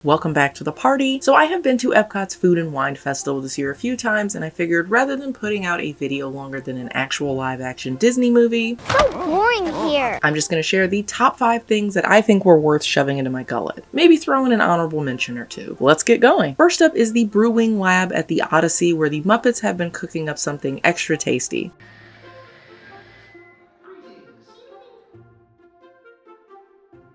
Welcome back to the party. So I have been to Epcot's Food and Wine Festival this year a few times, and I figured rather than putting out a video longer than an actual live-action Disney movie, so boring here, I'm just going to share the top 5 things that I think were worth shoving into my gullet. Maybe throw in an honorable mention or two. Let's get going. First up is the Brew-Wing lab at the Odyssey, where the Muppets have been cooking up something extra tasty.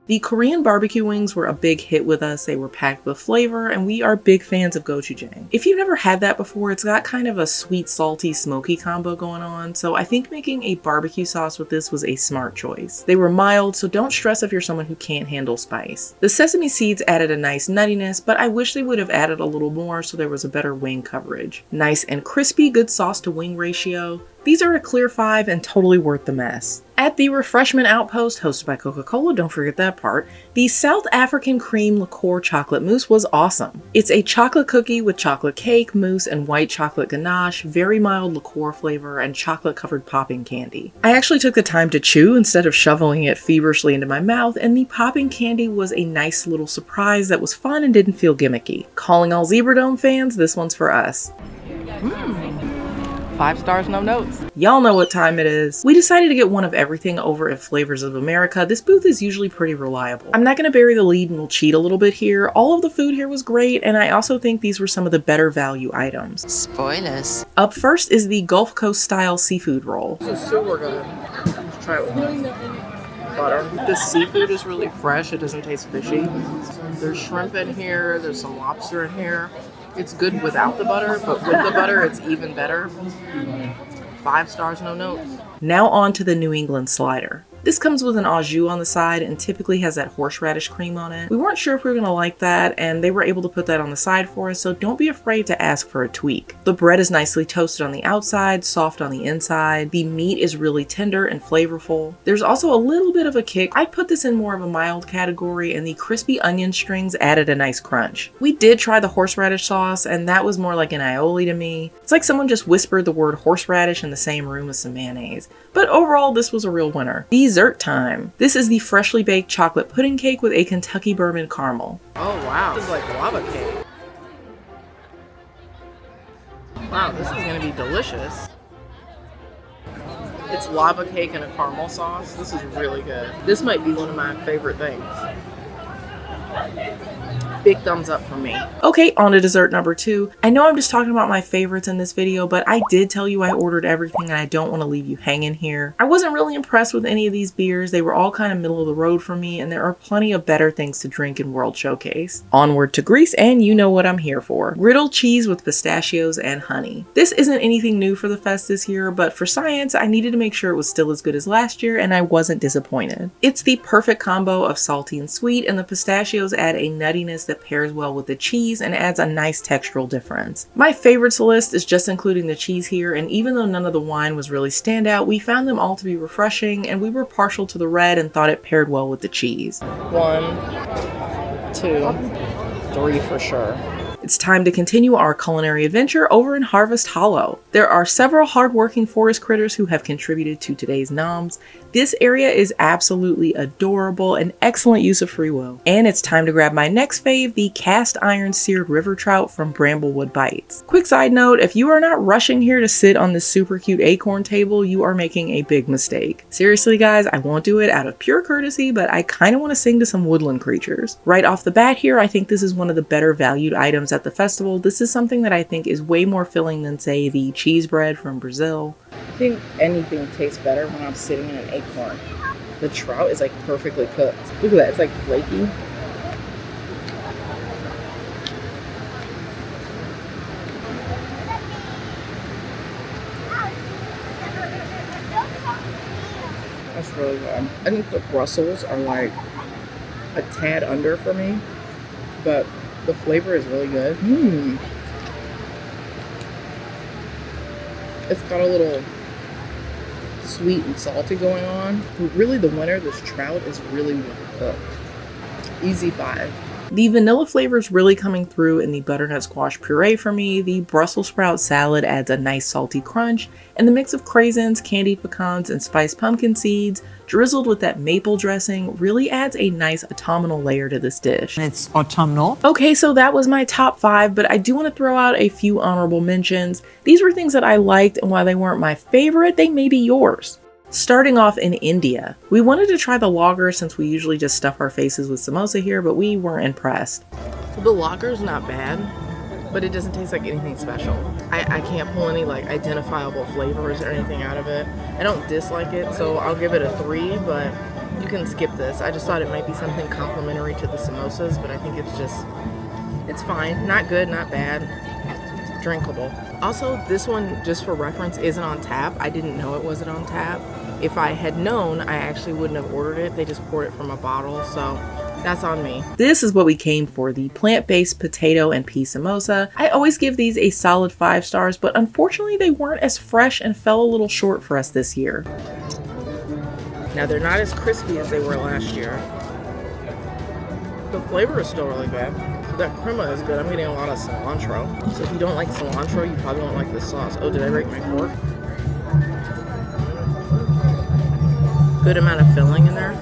The Korean barbecue wings were a big hit with us. They were packed with flavor, and we are big fans of gochujang. If you've never had that before, it's got kind of a sweet, salty, smoky combo going on, so I think making a barbecue sauce with this was a smart choice. They were mild, so don't stress if you're someone who can't handle spice. The sesame seeds added a nice nuttiness, but I wish they would have added a little more so there was a better wing coverage. Nice and crispy, good sauce to wing ratio. These are a clear 5 and totally worth the mess. At the Refreshment Outpost, hosted by Coca-Cola, don't forget that part, the South African Cream Liqueur Chocolate Mousse was awesome. It's a chocolate cookie with chocolate cake, mousse, and white chocolate ganache, very mild liqueur flavor, and chocolate-covered popping candy. I actually took the time to chew instead of shoveling it feverishly into my mouth, and the popping candy was a nice little surprise that was fun and didn't feel gimmicky. Calling all Zebra Dome fans, this one's for us. 5 stars, no notes. Y'all know what time it is. We decided to get one of everything over at Flavors of America. This booth is usually pretty reliable. I'm not going to bury the lead and we'll cheat a little bit here. All of the food here was great, and I also think these were some of the better value items. Spoilers. Up first is the Gulf Coast style seafood roll. This is super good. Let's try it with butter. This seafood is really fresh. It doesn't taste fishy. There's shrimp in here. There's some lobster in here. It's good without the butter, but with the butter, it's even better. 5 stars, no notes. Now on to the New England slider. This comes with an au jus on the side and typically has that horseradish cream on it. We weren't sure if we were going to like that, and they were able to put that on the side for us, so don't be afraid to ask for a tweak. The bread is nicely toasted on the outside, soft on the inside. The meat is really tender and flavorful. There's also a little bit of a kick. I'd put this in more of a mild category, and the crispy onion strings added a nice crunch. We did try the horseradish sauce, and that was more like an aioli to me. It's like someone just whispered the word horseradish in the same room as some mayonnaise. But overall, this was a real winner. Dessert time. This is the freshly baked chocolate pudding cake with a Kentucky bourbon caramel. Oh wow, this is like lava cake. Wow, this is gonna be delicious. It's lava cake and a caramel sauce. This is really good. This might be one of my favorite things. Big thumbs up from me. Okay, on to dessert number 2. I know I'm just talking about my favorites in this video, but I did tell you I ordered everything and I don't want to leave you hanging here. I wasn't really impressed with any of these beers. They were all kind of middle of the road for me, and there are plenty of better things to drink in World Showcase. Onward to Greece, and you know what I'm here for. Griddled cheese with pistachios and honey. This isn't anything new for the fest this year, but for science, I needed to make sure it was still as good as last year, and I wasn't disappointed. It's the perfect combo of salty and sweet, and the pistachios add a nuttiness that pairs well with the cheese and adds a nice textural difference. My favorites list is just including the cheese here, and even though none of the wine was really standout, we found them all to be refreshing, and we were partial to the red and thought it paired well with the cheese. 1, 2, 3 for sure. It's time to continue our culinary adventure over in Harvest Hollow. There are several hardworking forest critters who have contributed to today's noms. This area is absolutely adorable, an excellent use of free will. And it's time to grab my next fave, the cast iron seared river trout from Bramblewood Bites. Quick side note, if you are not rushing here to sit on this super cute acorn table, you are making a big mistake. Seriously guys, I won't do it out of pure courtesy, but I kind of want to sing to some woodland creatures. Right off the bat here, I think this is one of the better valued items at the festival. This is something that I think is way more filling than, say, the cheese bread from Brazil. I think anything tastes better when I'm sitting in an acorn. The trout is like perfectly cooked. Look at that, it's like flaky. That's really good. I think the Brussels are like a tad under for me, but the flavor is really good. It's got a little sweet and salty going on. But really the winner, this trout, is really well cooked. Easy 5. The vanilla flavor is really coming through in the butternut squash puree for me. The Brussels sprout salad adds a nice salty crunch, and the mix of craisins, candied pecans, and spiced pumpkin seeds drizzled with that maple dressing really adds a nice autumnal layer to this dish. It's autumnal. Okay, so that was my top 5, but I do want to throw out a few honorable mentions. These were things that I liked, and while they weren't my favorite, they may be yours. Starting off in India, we wanted to try the lager since we usually just stuff our faces with samosa here, but we weren't impressed. The lager's not bad, but it doesn't taste like anything special. I can't pull any like identifiable flavors or anything out of it. I don't dislike it, so I'll give it a 3, but you can skip this. I just thought it might be something complimentary to the samosas, but I think it's fine. Not good, not bad. Drinkable. Also, this one, just for reference, isn't on tap. I didn't know it wasn't on tap. If I had known, I actually wouldn't have ordered it. They just poured it from a bottle, so that's on me. This is what we came for, the plant-based potato and pea samosa. I always give these a solid 5 stars, but unfortunately they weren't as fresh and fell a little short for us this year. Now, they're not as crispy as they were last year. The flavor is still really good. That crema is good. I'm getting a lot of cilantro. So if you don't like cilantro, you probably won't like this sauce. Oh, did I break my fork? Good amount of filling in there.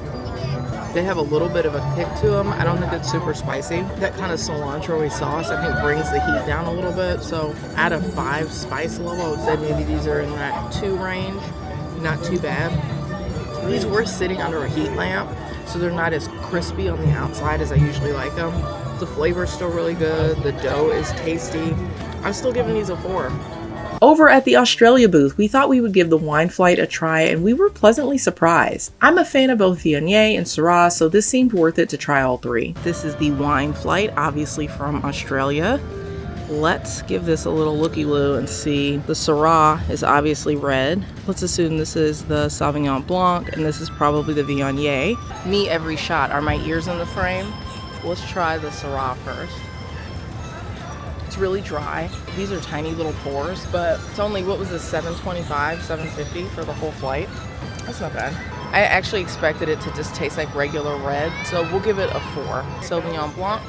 They have a little bit of a kick to them. I don't think it's super spicy. That kind of cilantro-y sauce, I think, brings the heat down a little bit. So out of 5 spice level, I would say maybe these are in that 2 range. Not too bad. These were sitting under a heat lamp, so they're not as crispy on the outside as I usually like them. The flavor is still really good. The dough is tasty. I'm still giving these a 4. Over at the Australia booth, we thought we would give the wine flight a try, and we were pleasantly surprised. I'm a fan of both Viognier and Syrah, so this seemed worth it to try all 3. This is the wine flight, obviously from Australia. Let's give this a little looky-loo and see. The Syrah is obviously red. Let's assume this is the Sauvignon Blanc, and this is probably the Viognier. Me every shot. Are my ears in the frame? Let's try the Syrah first. It's really dry. These are tiny little pours, but it's only, what was this, $7.25, $7.50 for the whole flight? That's not bad. I actually expected it to just taste like regular red, so we'll give it a 4. Sauvignon Blanc.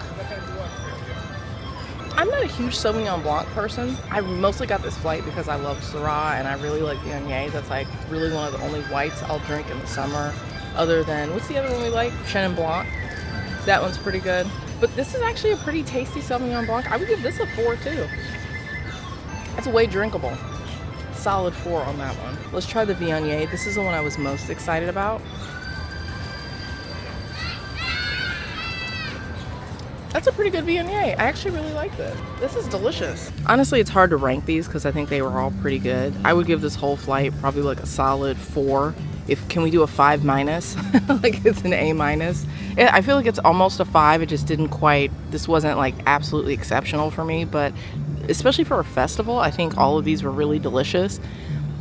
I'm not a huge Sauvignon Blanc person. I mostly got this flight because I love Syrah and I really like Viognier. That's like really one of the only whites I'll drink in the summer, other than, what's the other one we like? Chenin Blanc. That one's pretty good. But this is actually a pretty tasty Sauvignon Blanc. I would give this a 4 too. It's way drinkable. Solid 4 on that one. Let's try the Viognier. This is the one I was most excited about. That's a pretty good Viognier. I actually really like this. This is delicious. Honestly, it's hard to rank these because I think they were all pretty good. I would give this whole flight probably like a solid 4. Can we do a 5 minus? Like it's an A minus. I feel like it's almost a 5. It just didn't quite, this wasn't like absolutely exceptional for me, but especially for a festival, I think all of these were really delicious.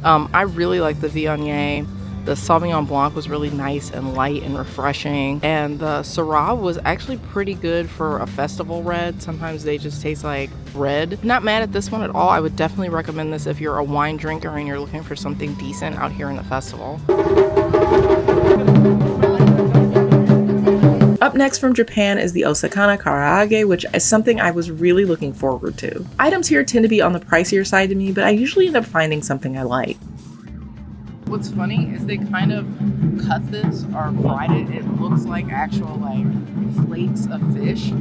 I really like the Viognier. The Sauvignon Blanc was really nice and light and refreshing. And the Syrah was actually pretty good for a festival red. Sometimes they just taste like red. Not mad at this one at all. I would definitely recommend this if you're a wine drinker and you're looking for something decent out here in the festival. Up next from Japan is the Osakana Karaage, which is something I was really looking forward to. Items here tend to be on the pricier side to me, but I usually end up finding something I like. What's funny is they kind of cut this or fried it. It looks like actual like flakes of fish,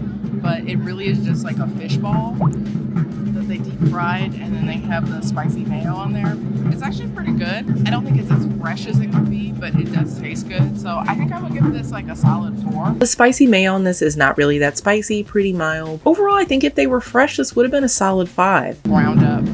but it really is just like a fish ball that they deep fried, and then they have the spicy mayo on there. It's actually pretty good. I don't think it's as fresh as it could be, but it does taste good. So I think I would give this like a solid 4. The spicy mayo on this is not really that spicy, pretty mild. Overall, I think if they were fresh, this would have been a solid 5. Ground up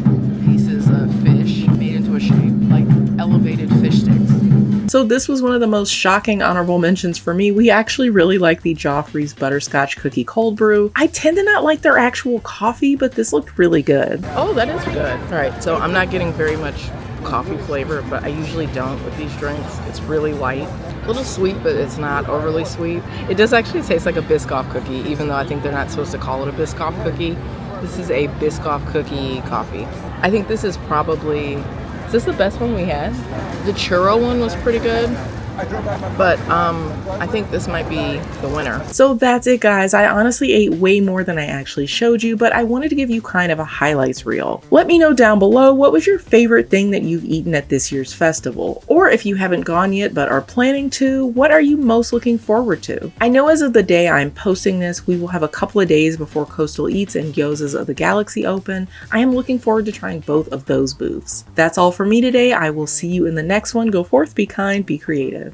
pieces of fish made into a shape, like elevated fish sticks. So this was one of the most shocking honorable mentions for me. We actually really like the Joffrey's Butterscotch Cookie Cold Brew. I tend to not like their actual coffee, but this looked really good. Oh, that is good. All right, so I'm not getting very much coffee flavor, but I usually don't with these drinks. It's really light. A little sweet, but it's not overly sweet. It does actually taste like a Biscoff cookie, even though I think they're not supposed to call it a Biscoff cookie. This is a Biscoff cookie coffee. I think this is probably... Is this the best one we had? The churro one was pretty good. But I think this might be the winner. So that's it, guys. I honestly ate way more than I actually showed you, but I wanted to give you kind of a highlights reel. Let me know down below, what was your favorite thing that you've eaten at this year's festival? Or if you haven't gone yet but are planning to, what are you most looking forward to? I know as of the day I'm posting this, we will have a couple of days before Coastal Eats and Gyoza's of the Galaxy open. I am looking forward to trying both of those booths. That's all for me today. I will see you in the next one. Go forth, be kind, be creative.